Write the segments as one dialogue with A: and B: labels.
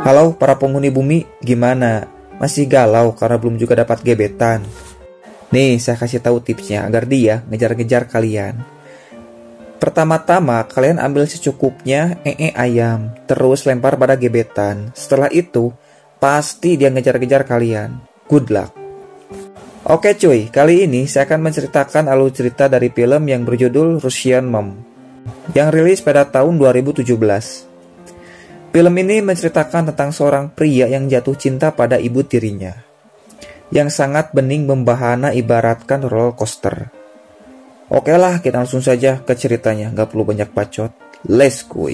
A: Halo para penghuni bumi, gimana? Masih galau karena belum juga dapat gebetan? Nih, saya kasih tahu tipsnya agar dia ngejar-ngejar kalian. Pertama-tama, kalian ambil secukupnya ayam, terus lempar pada gebetan. Setelah itu, pasti dia ngejar-ngejar kalian. Good luck. Oke cuy, kali ini saya akan menceritakan alur cerita dari film yang berjudul Russian Mom, yang rilis pada tahun 2017. Film ini menceritakan tentang seorang pria yang jatuh cinta pada ibu tirinya, yang sangat bening membahana ibaratkan roller coaster. Oke lah, kita langsung saja ke ceritanya, gak perlu banyak bacot. Let's go.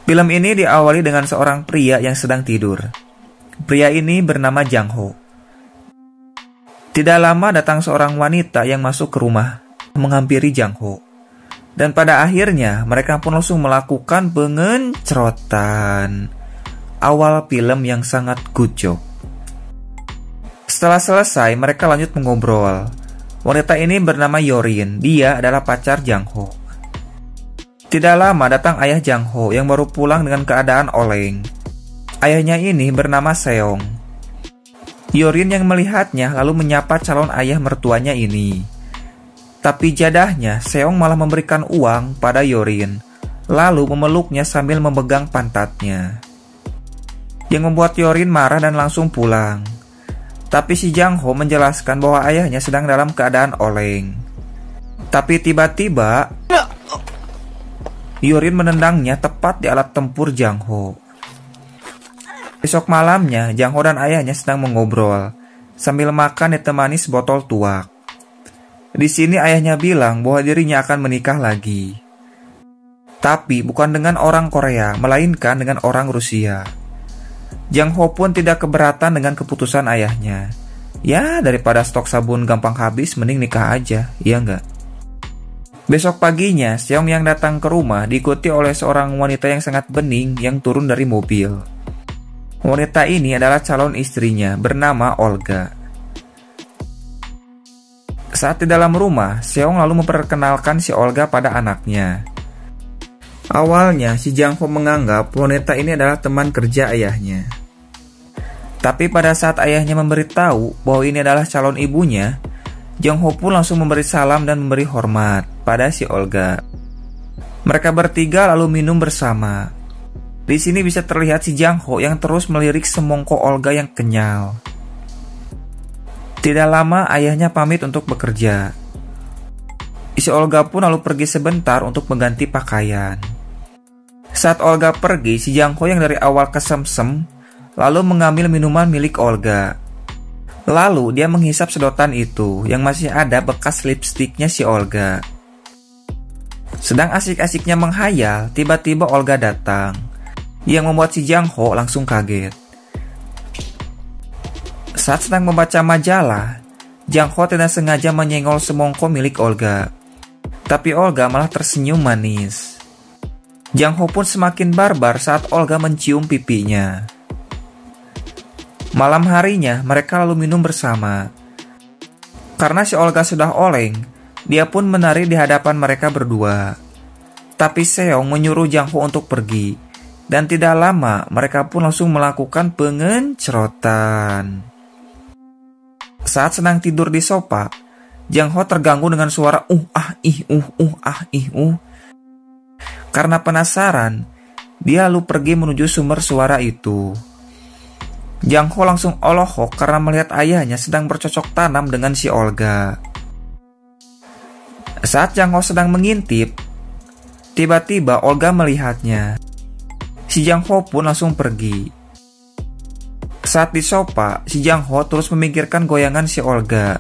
A: Film ini diawali dengan seorang pria yang sedang tidur. Pria ini bernama Jang Ho. Tidak lama datang seorang wanita yang masuk ke rumah, menghampiri Jang Ho. Dan pada akhirnya mereka pun langsung melakukan pengencrotan. Awal film yang sangat good job. Setelah selesai mereka lanjut mengobrol. Wanita ini bernama Yorin, dia adalah pacar Jang Ho. Tidak lama datang ayah Jang Ho yang baru pulang dengan keadaan oleng. Ayahnya ini bernama Seong. Yorin yang melihatnya lalu menyapa calon ayah mertuanya ini. Tapi jadahnya Seong malah memberikan uang pada Yorin, lalu memeluknya sambil memegang pantatnya. Yang membuat Yorin marah dan langsung pulang. Tapi si Jang Ho menjelaskan bahwa ayahnya sedang dalam keadaan oleng. Tapi tiba-tiba Yorin menendangnya tepat di alat tempur Jang Ho. Besok malamnya, Jang Ho dan ayahnya sedang mengobrol sambil makan ditemani sebotol tuak. Di sini ayahnya bilang bahwa dirinya akan menikah lagi. Tapi bukan dengan orang Korea, melainkan dengan orang Rusia. Jang Ho pun tidak keberatan dengan keputusan ayahnya. Ya, daripada stok sabun gampang habis, mending nikah aja, iya nggak? Besok paginya, Seong yang datang ke rumah diikuti oleh seorang wanita yang sangat bening yang turun dari mobil. Wanita ini adalah calon istrinya bernama Olga. Saat di dalam rumah, Seong lalu memperkenalkan si Olga pada anaknya. Awalnya, si Jang Ho menganggap wanita ini adalah teman kerja ayahnya. Tapi pada saat ayahnya memberitahu bahwa ini adalah calon ibunya, Jang Ho pun langsung memberi salam dan memberi hormat pada si Olga. Mereka bertiga lalu minum bersama. Di sini bisa terlihat si Jang Ho yang terus melirik semongko Olga yang kenyal. Tidak lama ayahnya pamit untuk bekerja. Si Olga pun lalu pergi sebentar untuk mengganti pakaian. Saat Olga pergi, si Jang Ho yang dari awal kesemsem lalu mengambil minuman milik Olga. Lalu dia menghisap sedotan itu yang masih ada bekas lipstiknya si Olga. Sedang asik-asiknya menghayal, tiba-tiba Olga datang, yang membuat si Jang Ho langsung kaget. Saat sedang membaca majalah, Jang Ho tidak sengaja menyenggol semongko milik Olga. Tapi Olga malah tersenyum manis. Jang Ho pun semakin barbar saat Olga mencium pipinya. Malam harinya, mereka lalu minum bersama. Karena si Olga sudah oleng, dia pun menari di hadapan mereka berdua. Tapi Seong menyuruh Jang Ho untuk pergi. Dan tidak lama, mereka pun langsung melakukan pengencrotan. Saat sedang tidur di sofa, Jang Ho terganggu dengan suara Karena penasaran, dia lalu pergi menuju sumber suara itu. Jang Ho langsung olohok karena melihat ayahnya sedang bercocok tanam dengan si Olga. Saat Jang Ho sedang mengintip, tiba-tiba Olga melihatnya. Si Jang Ho pun langsung pergi. Saat di sofa, si Jang Ho terus memikirkan goyangan si Olga.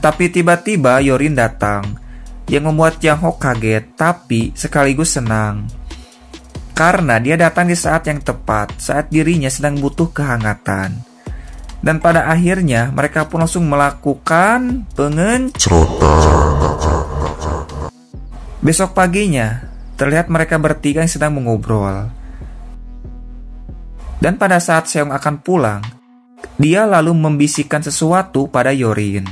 A: Tapi tiba-tiba Yorin datang, yang membuat Jang Ho kaget tapi sekaligus senang. Karena dia datang di saat yang tepat, saat dirinya sedang butuh kehangatan. Dan pada akhirnya mereka pun langsung melakukan pengencrotan. Besok paginya, terlihat mereka bertiga yang sedang mengobrol. Dan pada saat Seong akan pulang, dia lalu membisikkan sesuatu pada Yorin.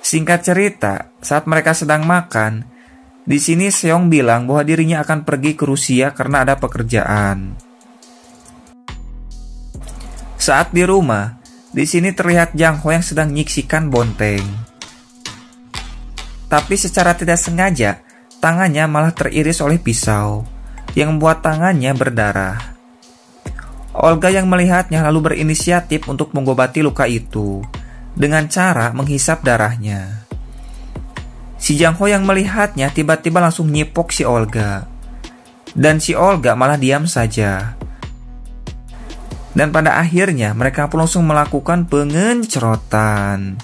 A: Singkat cerita, saat mereka sedang makan, di sini Seong bilang bahwa dirinya akan pergi ke Rusia karena ada pekerjaan. Saat di rumah, di sini terlihat Jang Ho yang sedang nyiksikan bonteng. Tapi secara tidak sengaja, tangannya malah teriris oleh pisau, yang membuat tangannya berdarah. Olga yang melihatnya lalu berinisiatif untuk mengobati luka itu, dengan cara menghisap darahnya. Si Jang Ho yang melihatnya tiba-tiba langsung nyipok si Olga. Dan si Olga malah diam saja. Dan pada akhirnya mereka pun langsung melakukan pengencrotan.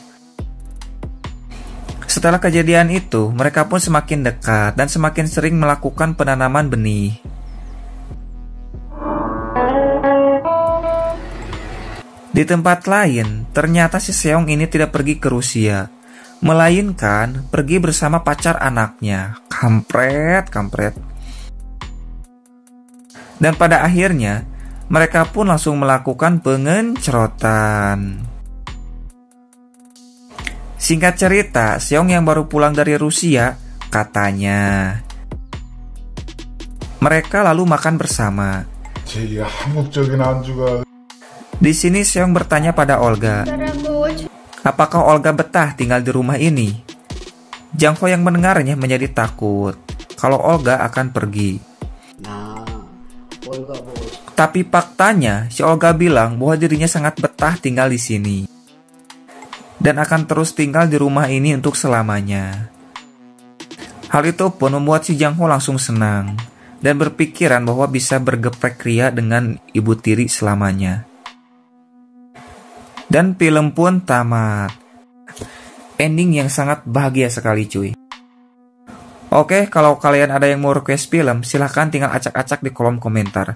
A: Setelah kejadian itu, mereka pun semakin dekat dan semakin sering melakukan penanaman benih. Di tempat lain, ternyata si Seong ini tidak pergi ke Rusia, melainkan pergi bersama pacar anaknya. Kampret. Dan pada akhirnya, mereka pun langsung melakukan pengencrotan. Singkat cerita, Seong yang baru pulang dari Rusia, katanya, mereka lalu makan bersama. Di sini Seong bertanya pada Olga, apakah Olga betah tinggal di rumah ini? Jang Ho yang mendengarnya menjadi takut kalau Olga akan pergi. Tapi faktanya, si Olga bilang bahwa dirinya sangat betah tinggal di sini dan akan terus tinggal di rumah ini untuk selamanya. Hal itu pun membuat si Jang Ho langsung senang dan berpikiran bahwa bisa bergeprek ria dengan ibu tiri selamanya. Dan film pun tamat. Ending yang sangat bahagia sekali cuy. Oke, kalau kalian ada yang mau request film, silahkan tinggal acak-acak di kolom komentar.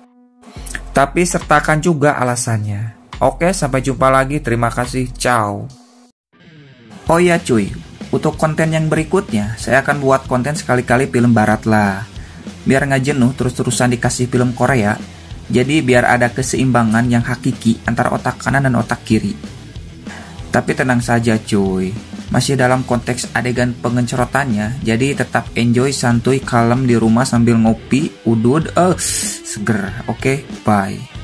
A: Tapi sertakan juga alasannya. Oke, sampai jumpa lagi. Terima kasih. Ciao. Oh iya cuy, untuk konten yang berikutnya, saya akan buat konten sekali-kali film barat lah. Biar nggak jenuh terus-terusan dikasih film Korea. Jadi biar ada keseimbangan yang hakiki antara otak kanan dan otak kiri. Tapi tenang saja cuy, masih dalam konteks adegan pengencrotannya, jadi tetap enjoy santuy kalem di rumah sambil ngopi, udud, seger. Oke, bye.